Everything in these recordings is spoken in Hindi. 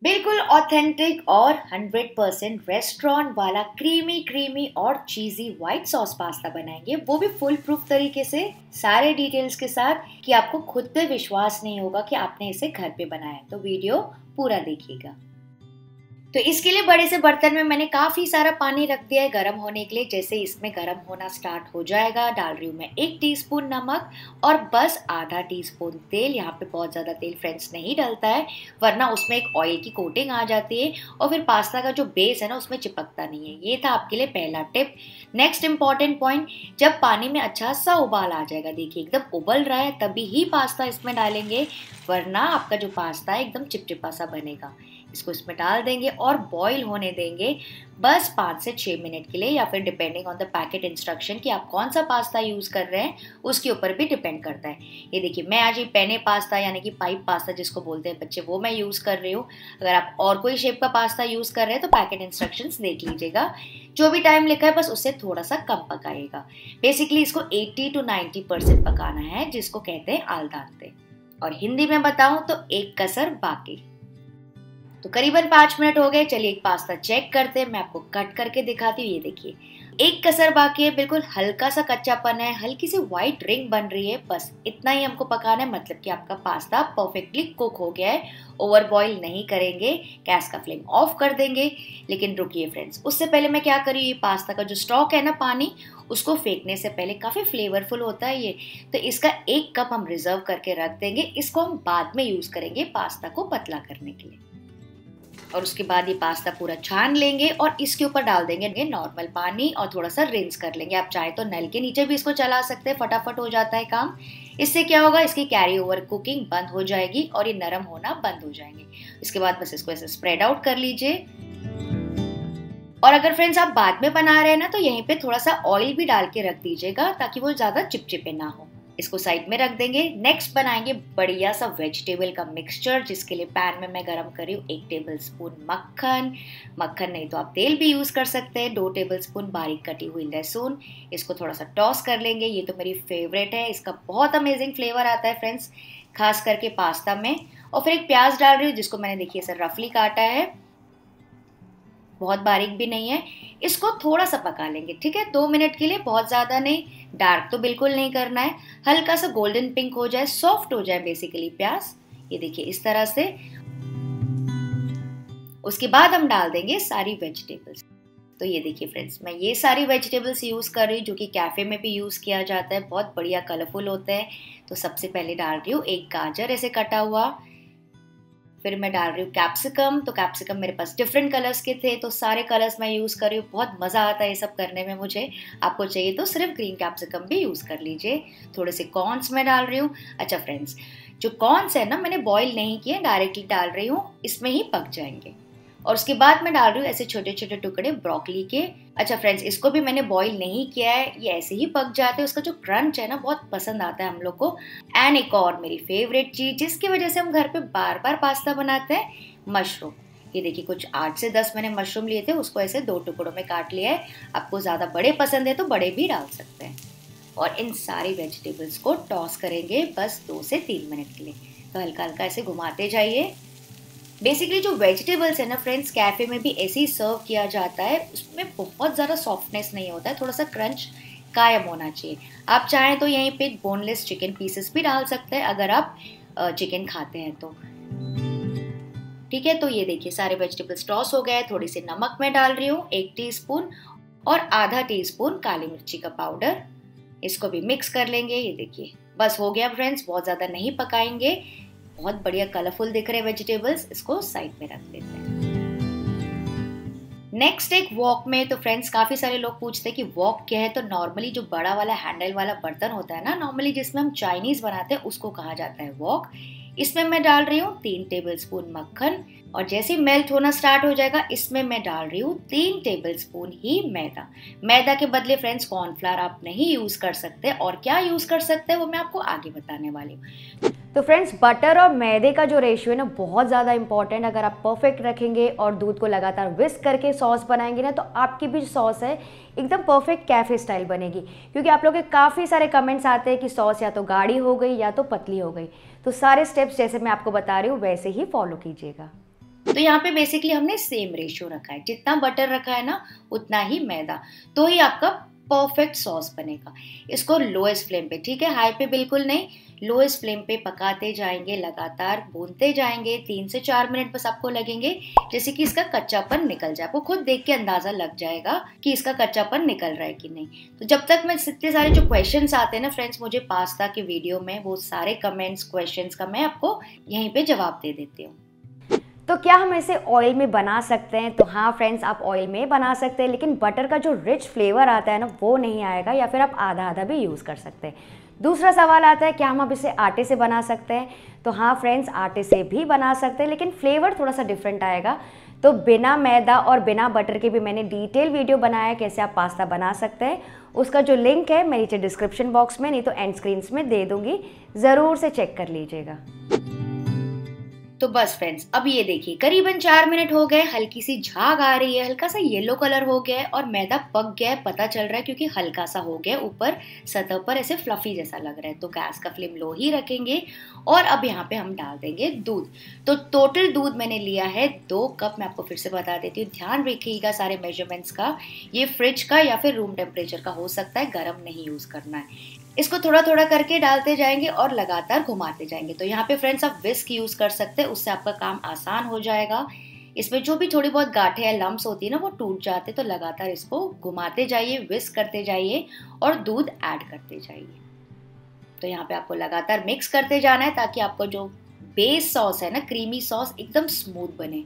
बिल्कुल ऑथेंटिक और 100% रेस्टोरेंट वाला क्रीमी क्रीमी और चीज़ी व्हाइट सॉस पास्ता बनाएंगे, वो भी फुल प्रूफ तरीके से, सारे डिटेल्स के साथ कि आपको खुद पे विश्वास नहीं होगा कि आपने इसे घर पे बनाया है। तो वीडियो पूरा देखिएगा। तो इसके लिए बड़े से बर्तन में मैंने काफ़ी सारा पानी रख दिया है गर्म होने के लिए। जैसे इसमें गर्म होना स्टार्ट हो जाएगा, डाल रही हूँ मैं 1 टीस्पून नमक और बस आधा टीस्पून तेल। यहाँ पे बहुत ज़्यादा तेल फ्रेंड्स नहीं डलता है, वरना उसमें एक ऑयल की कोटिंग आ जाती है और फिर पास्ता का जो बेस है ना उसमें चिपकता नहीं है। ये था आपके लिए पहला टिप। नेक्स्ट इंपॉर्टेंट पॉइंट, जब पानी में अच्छा सा उबाल आ जाएगा, देखिए एकदम उबल रहा है, तभी ही पास्ता इसमें डालेंगे, वरना आपका जो पास्ता है एकदम चिपचिपा सा बनेगा। इसको इसमें डाल देंगे और बॉईल होने देंगे बस 5 से 6 मिनट के लिए, या फिर depending on the packet instruction कि आप कौन सा पास्ता यूज़ कर रहे हैं उसके ऊपर भी डिपेंड करता है। ये देखिए मैं आज ये पेने पास्ता यानी कि पाइप पास्ता जिसको बोलते हैं बच्चे, वो मैं यूज़ कर रही हूँ। अगर आप और कोई शेप का पास्ता यूज़ कर रहे हैं तो पैकेट इंस्ट्रक्शंस देख लीजिएगा। जो भी टाइम लिखा है बस उससे थोड़ा सा कम पकाइएगा। बेसिकली इसको 80 to 90% पकाना है, जिसको कहते हैं आल दांते, और हिंदी में बताऊं तो एक कसर बाकी। तो करीबन 5 मिनट हो गए। चलिए एक पास्ता चेक करते हैं, मैं आपको कट करके दिखाती हूँ। ये देखिए एक कसर बाकी है, बिल्कुल हल्का सा कच्चापन है, हल्की सी व्हाइट रिंग बन रही है, बस इतना ही हमको पकाना है। मतलब कि आपका पास्ता परफेक्टली कुक हो गया है। ओवर बॉईल नहीं करेंगे, गैस का फ्लेम ऑफ कर देंगे। लेकिन रुकिए फ्रेंड्स, उससे पहले मैं क्या करी, ये पास्ता का जो स्टॉक है ना पानी, उसको फेंकने से पहले, काफ़ी फ्लेवरफुल होता है ये, तो इसका 1 कप हम रिजर्व करके रख देंगे। इसको हम बाद में यूज़ करेंगे पास्ता को पतला करने के लिए। और उसके बाद ये पास्ता पूरा छान लेंगे और इसके ऊपर डाल देंगे नॉर्मल पानी और थोड़ा सा रिंस कर लेंगे। आप चाहे तो नल के नीचे भी इसको चला सकते हैं, फटाफट हो जाता है काम। इससे क्या होगा, इसकी कैरी ओवर कुकिंग बंद हो जाएगी और ये नरम होना बंद हो जाएंगे। इसके बाद बस इसको ऐसे स्प्रेड आउट कर लीजिए। और अगर फ्रेंड्स आप बाद में बना रहे हैं ना, तो यहीं पे थोड़ा सा ऑयल भी डाल के रख दीजिएगा ताकि वो ज़्यादा चिपचिपे ना हो। इसको साइड में रख देंगे। नेक्स्ट बनाएंगे बढ़िया सा वेजिटेबल का मिक्सचर, जिसके लिए पैन में मैं गरम करी हूँ 1 टेबलस्पून मक्खन। मक्खन नहीं तो आप तेल भी यूज़ कर सकते हैं। 2 टेबलस्पून बारीक कटी हुई लहसुन। इसको थोड़ा सा टॉस कर लेंगे। ये तो मेरी फेवरेट है, इसका बहुत अमेजिंग फ्लेवर आता है फ्रेंड्स, खास करके पास्ता में। और फिर एक प्याज डाल रही हूँ जिसको मैंने देखिए सर रफली काटा है, बहुत बारीक भी नहीं है। इसको थोड़ा सा पका लेंगे, ठीक है, 2 मिनट के लिए, बहुत ज़्यादा नहीं, डार्क तो बिल्कुल नहीं करना है। हल्का सा गोल्डन पिंक हो जाए, सॉफ्ट हो जाए बेसिकली प्याज, ये देखिए इस तरह से। उसके बाद हम डाल देंगे सारी वेजिटेबल्स। तो ये देखिए फ्रेंड्स, मैं ये सारी वेजिटेबल्स यूज़ कर रही हूँ जो कि कैफ़े में भी यूज़ किया जाता है, बहुत बढ़िया कलरफुल होते हैं। तो सबसे पहले डाल रही हूँ एक गाजर ऐसे कटा हुआ। फिर मैं डाल रही हूँ कैप्सिकम। तो कैप्सिकम मेरे पास डिफरेंट कलर्स के थे, तो सारे कलर्स मैं यूज़ कर रही हूँ। बहुत मज़ा आता है ये सब करने में मुझे। आपको चाहिए तो सिर्फ ग्रीन कैप्सिकम भी यूज़ कर लीजिए। थोड़े से कॉर्न्स मैं डाल रही हूँ। अच्छा फ्रेंड्स, जो कॉर्न्स है ना मैंने बॉईल नहीं किए, डायरेक्टली डाल रही हूँ, इसमें ही पक जाएंगे। और उसके बाद मैं डाल रही हूँ ऐसे छोटे छोटे टुकड़े ब्रोकली के। अच्छा फ्रेंड्स, इसको भी मैंने बॉईल नहीं किया है, ये ऐसे ही पक जाते हैं। उसका जो क्रंच है ना बहुत पसंद आता है हम लोग को। एंड एक और मेरी फेवरेट चीज़ जिसकी वजह से हम घर पे बार बार पास्ता बनाते हैं, मशरूम। ये देखिए कुछ 8 से 10 मैंने मशरूम लिए थे, उसको ऐसे 2 टुकड़ों में काट लिया है। आपको ज़्यादा बड़े पसंद है तो बड़े भी डाल सकते हैं। और इन सारी वेजिटेबल्स को टॉस करेंगे बस 2 से 3 मिनट के लिए। तो हल्का हल्का ऐसे घुमाते जाइए। बेसिकली जो वेजिटेबल्स है ना फ्रेंड्स, कैफ़े में भी ऐसे ही सर्व किया जाता है, उसमें बहुत ज़्यादा सॉफ्टनेस नहीं होता है, थोड़ा सा क्रंच कायम होना चाहिए। आप चाहें तो यहीं पे बोनलेस चिकन पीसेस भी डाल सकते हैं अगर आप चिकन खाते हैं तो, ठीक है। तो ये देखिए सारे वेजिटेबल्स टॉस हो गए। थोड़ी सी नमक मैं डाल रही हूँ 1 टीस्पून और आधा टीस्पून काली मिर्ची का पाउडर। इसको भी मिक्स कर लेंगे। ये देखिए बस हो गया फ्रेंड्स, बहुत ज़्यादा नहीं पकाएंगे। बहुत बढ़िया कलरफुल दिख रहे वेजिटेबल्स, इसको साइड में रख देते हैं। नेक्स्ट एक वॉक में। तो फ्रेंड्स काफ़ी सारे लोग पूछते हैं कि वॉक क्या है, तो नॉर्मली जो बड़ा वाला हैंडल वाला बर्तन होता है ना, नॉर्मली जिसमें हम चाइनीज़ बनाते हैं, उसको कहा जाता है वॉक। इसमें मैं डाल रही हूँ 3 टेबलस्पून मक्खन, और जैसे ही मेल्ट होना स्टार्ट हो जाएगा इसमें मैं डाल रही हूँ 3 टेबलस्पून ही मैदा। मैदा के बदले फ्रेंड्स कॉर्नफ्लावर आप नहीं यूज़ कर सकते, और क्या यूज़ कर सकते हैं वो मैं आपको आगे बताने वाली हूँ। तो फ्रेंड्स बटर और मैदे का जो रेशियो है ना बहुत ज़्यादा इंपॉर्टेंट। अगर आप परफेक्ट रखेंगे और दूध को लगातार विस्क करके सॉस बनाएंगे ना, तो आपकी भी सॉस है एकदम परफेक्ट कैफ़े स्टाइल बनेगी। क्योंकि आप लोगों के काफ़ी सारे कमेंट्स आते हैं कि सॉस या तो गाढ़ी हो गई या तो पतली हो गई। तो सारे स्टेप्स जैसे मैं आपको बता रही हूँ वैसे ही फॉलो कीजिएगा। तो यहाँ पे बेसिकली हमने सेम रेशियो रखा है, जितना बटर रखा है ना उतना ही मैदा, तो ही आपका परफेक्ट सॉस बनेगा। इसको लोएस्ट फ्लेम पे, ठीक है, हाई पे बिल्कुल नहीं, लोएस्ट फ्लेम पे पकाते जाएंगे, लगातार भूनते जाएंगे। 3 से 4 मिनट बस आपको लगेंगे, जैसे कि इसका कच्चापन निकल जाए। आपको खुद देख के अंदाजा लग जाएगा कि इसका कच्चापन निकल रहा है कि नहीं। तो जब तक मैं इतने सारे जो क्वेश्चंस आते हैं ना फ्रेंड्स मुझे पास्ता के वीडियो में, वो सारे कमेंट्स क्वेश्चंस का मैं आपको यहीं पे जवाब दे देती हूँ। तो क्या हम इसे ऑयल में बना सकते हैं? तो हाँ फ्रेंड्स, आप ऑयल में बना सकते हैं, लेकिन बटर का जो रिच फ्लेवर आता है ना वो नहीं आएगा, या फिर आप आधा आधा भी यूज़ कर सकते हैं। दूसरा सवाल आता है, क्या हम अब इसे आटे से बना सकते हैं? तो हाँ फ्रेंड्स, आटे से भी बना सकते हैं, लेकिन फ्लेवर थोड़ा सा डिफरेंट आएगा। तो बिना मैदा और बिना बटर के भी मैंने डिटेल वीडियो बनाया है कैसे आप पास्ता बना सकते हैं। उसका जो लिंक है मैं नीचे डिस्क्रिप्शन बॉक्स में, नहीं तो एंड स्क्रीन्स में दे दूंगी, ज़रूर से चेक कर लीजिएगा। तो बस फ्रेंड्स, अब ये देखिए करीबन 4 मिनट हो गए, हल्की सी झाग आ रही है, हल्का सा येलो कलर हो गया है और मैदा पक गया है, पता चल रहा है क्योंकि हल्का सा हो गया ऊपर सतह पर, ऐसे फ्लफी जैसा लग रहा है। तो गैस का फ्लेम लो ही रखेंगे और अब यहाँ पे हम डाल देंगे दूध। तो टोटल दूध मैंने लिया है 2 कप। मैं आपको फिर से बता देती हूँ, ध्यान रखिएगा सारे मेजरमेंट्स का। ये फ्रिज का या फिर रूम टेम्परेचर का हो सकता है, गर्म नहीं यूज करना है। इसको थोड़ा थोड़ा करके डालते जाएंगे और लगातार घुमाते जाएंगे। तो यहाँ पे फ्रेंड्स आप विस्क यूज कर सकते हैं, उससे आपका काम आसान हो जाएगा। इसमें जो भी थोड़ी बहुत गांठें या लम्स होती है ना वो टूट जाते, तो लगातार इसको घुमाते जाइए, विस्क करते जाइए और दूध ऐड करते जाइए। तो यहाँ पे आपको लगातार मिक्स करते जाना है ताकि आपको जो बेस सॉस है ना, क्रीमी सॉस, एकदम स्मूथ बने।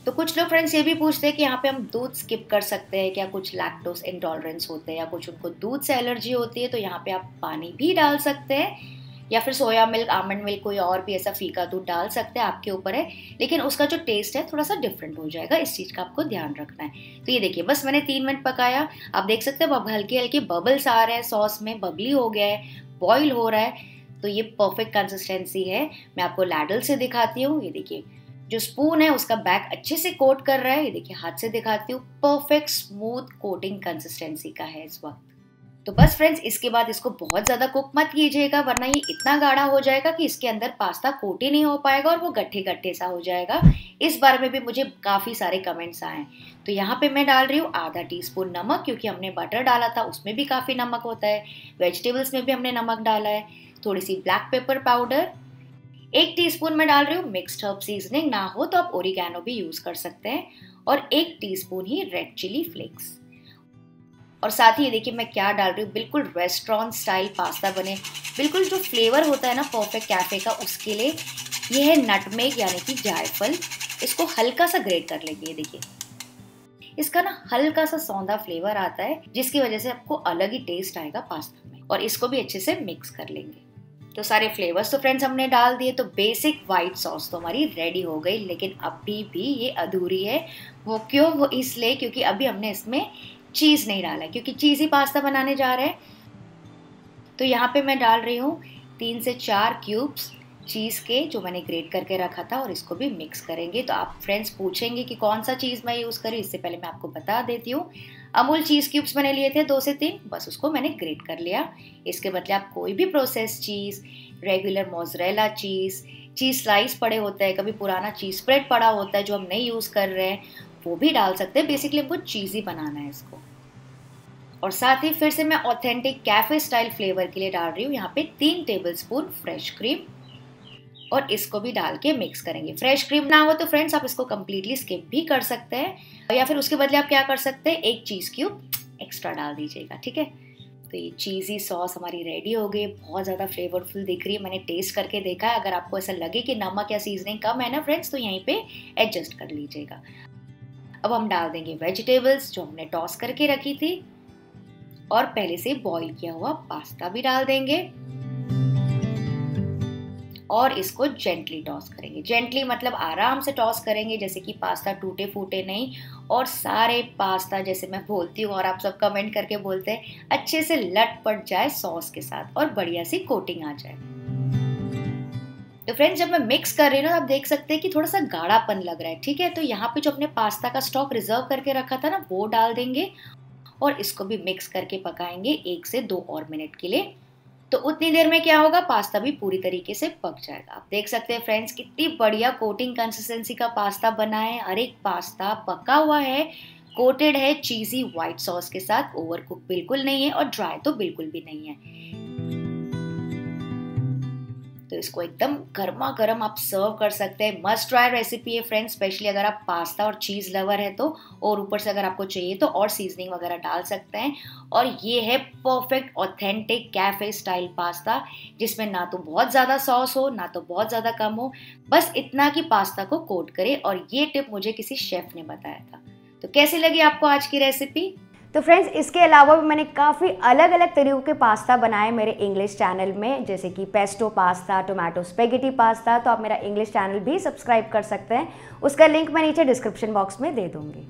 तो कुछ लोग फ्रेंड्स ये भी पूछते हैं कि यहाँ पे हम दूध स्किप कर सकते हैं क्या, कुछ लैक्टोज इंटॉलरेंस होते हैं या कुछ उनको दूध से एलर्जी होती है, तो यहाँ पे आप पानी भी डाल सकते हैं या फिर सोया मिल्क, आमंड मिल्क, कोई और भी ऐसा फीका दूध डाल सकते हैं, आपके ऊपर है। लेकिन उसका जो टेस्ट है थोड़ा सा डिफरेंट हो जाएगा, इस चीज़ का आपको ध्यान रखना है। तो ये देखिए बस मैंने 3 मिनट पकाया, आप देख सकते हैं अब हल्के हल्के बबल्स आ रहे हैं, सॉस में बबली हो गया है, बॉईल हो रहा है। तो ये परफेक्ट कंसिस्टेंसी है। मैं आपको लैडल से दिखाती हूँ, ये देखिए जो स्पून है उसका बैक अच्छे से कोट कर रहा है। ये देखिए हाथ से दिखाती हूँ, परफेक्ट स्मूथ कोटिंग कंसिस्टेंसी का है इस वक्त। तो बस फ्रेंड्स, इसके बाद इसको बहुत ज्यादा कुक मत कीजिएगा, वरना ये इतना गाढ़ा हो जाएगा कि इसके अंदर पास्ता कोट ही नहीं हो पाएगा और वो गट्ठे गट्ठे सा हो जाएगा। इस बारे में भी मुझे काफी सारे कमेंट्स आए। तो यहाँ पे मैं डाल रही हूँ आधा टीस्पून नमक, क्योंकि हमने बटर डाला था उसमें भी काफी नमक होता है, वेजिटेबल्स में भी हमने नमक डाला है। थोड़ी सी ब्लैक पेपर पाउडर, 1 टीस्पून में डाल रही हूँ मिक्स्ड हर्ब सीजनिंग, ना हो तो आप ओरिगैनो भी यूज कर सकते हैं, और 1 टीस्पून ही रेड चिली फ्लेक्स। और साथ ही ये देखिए मैं क्या डाल रही हूँ, बिल्कुल रेस्टोरेंट स्टाइल पास्ता बने, बिल्कुल जो फ्लेवर होता है ना परफेक्ट कैफे का, उसके लिए ये है नटमेग यानी कि जायफल। इसको हल्का सा ग्रेट कर लेंगे। ये देखिए इसका ना हल्का सा सौंधा फ्लेवर आता है, जिसकी वजह से आपको अलग ही टेस्ट आएगा पास्ता में। और इसको भी अच्छे से मिक्स कर लेंगे। तो सारे फ्लेवर्स तो फ्रेंड्स हमने डाल दिए, तो बेसिक व्हाइट सॉस तो हमारी रेडी हो गई। लेकिन अभी भी ये अधूरी है। वो क्यों? वो इसलिए क्योंकि अभी हमने इसमें चीज़ नहीं डाला है, क्योंकि चीज़ी पास्ता बनाने जा रहे हैं। तो यहाँ पे मैं डाल रही हूँ 3 से 4 क्यूब्स चीज़ के, जो मैंने ग्रेट करके रखा था, और इसको भी मिक्स करेंगे। तो आप फ्रेंड्स पूछेंगे कि कौन सा चीज़ मैं यूज़ करूँ, इससे पहले मैं आपको बता देती हूँ। अमूल चीज़ क्यूब्स मैंने लिए थे 2 से 3, बस उसको मैंने ग्रेट कर लिया। इसके बदले आप कोई भी प्रोसेस चीज़, रेगुलर मोज़रेला चीज़ स्लाइस पड़े होते हैं, कभी पुराना चीज़ स्प्रेड पड़ा होता है जो हम नहीं यूज़ कर रहे हैं, वो भी डाल सकते हैं। बेसिकली हमको चीज़ी बनाना है इसको। और साथ ही फिर से मैं ऑथेंटिक कैफे स्टाइल फ्लेवर के लिए डाल रही हूँ यहाँ पे 3 टेबलस्पून फ्रेश क्रीम, और इसको भी डाल के मिक्स करेंगे। फ्रेश क्रीम ना हो तो फ्रेंड्स आप इसको कम्प्लीटली स्किप भी कर सकते हैं, या फिर उसके बदले आप क्या कर सकते हैं, 1 चीज़ क्यूब एक्स्ट्रा डाल दीजिएगा, ठीक है। तो ये चीज़ी सॉस हमारी रेडी हो गई, बहुत ज़्यादा फ्लेवरफुल दिख रही है। मैंने टेस्ट करके देखा है, अगर आपको ऐसा लगे कि नमक या सीजनिंग कम है ना फ्रेंड्स, तो यहीं पे एडजस्ट कर लीजिएगा। अब हम डाल देंगे वेजिटेबल्स जो हमने टॉस करके रखी थी, और पहले से बॉईल किया हुआ पास्ता भी डाल देंगे, और इसको जेंटली टॉस करेंगे। जेंटली मतलब आराम से टॉस करेंगे, जैसे कि पास्ता टूटे फूटे नहीं, और सारे पास्ता, जैसे मैं बोलती हूँ और आप सब कमेंट करके बोलते हैं, अच्छे से लटपट जाए सॉस के साथ और बढ़िया सी कोटिंग आ जाए। तो फ्रेंड्स जब मैं मिक्स कर रही हूँ ना, आप देख सकते हैं कि थोड़ा सा गाढ़ापन लग रहा है, ठीक है। तो यहाँ पे जो अपने पास्ता का स्टॉक रिजर्व करके रखा था ना, वो डाल देंगे, और इसको भी मिक्स करके पकाएंगे 1 से 2 और मिनट के लिए। तो उतनी देर में क्या होगा, पास्ता भी पूरी तरीके से पक जाएगा। आप देख सकते हैं फ्रेंड्स कितनी बढ़िया कोटिंग कंसिस्टेंसी का पास्ता बना है। हर एक पास्ता पका हुआ है, कोटेड है चीजी व्हाइट सॉस के साथ, ओवर कुक बिल्कुल नहीं है और ड्राई तो बिल्कुल भी नहीं है। तो इसको एकदम गर्मा गर्म आप सर्व कर सकते हैं। मस्ट ट्राई रेसिपी है फ्रेंड्स, स्पेशली अगर आप पास्ता और चीज़ लवर है तो, और ऊपर से अगर आपको चाहिए तो और सीजनिंग वगैरह डाल सकते हैं। और ये है perfect authentic cafe style pasta, जिसमें ना तो बहुत ज़्यादा सॉस हो ना तो बहुत ज़्यादा कम हो, बस इतना कि पास्ता को कोट करे। और ये टिप मुझे किसी शेफ ने बताया था। तो कैसी लगी आपको आज की रेसिपी? तो फ्रेंड्स, इसके अलावा भी मैंने काफ़ी अलग अलग तरीकों के पास्ता बनाए मेरे इंग्लिश चैनल में, जैसे कि pesto pasta, tomato spaghetti pasta. तो आप मेरा इंग्लिश चैनल भी सब्सक्राइब कर सकते हैं, उसका लिंक मैं नीचे डिस्क्रिप्शन बॉक्स में दे दूँगी।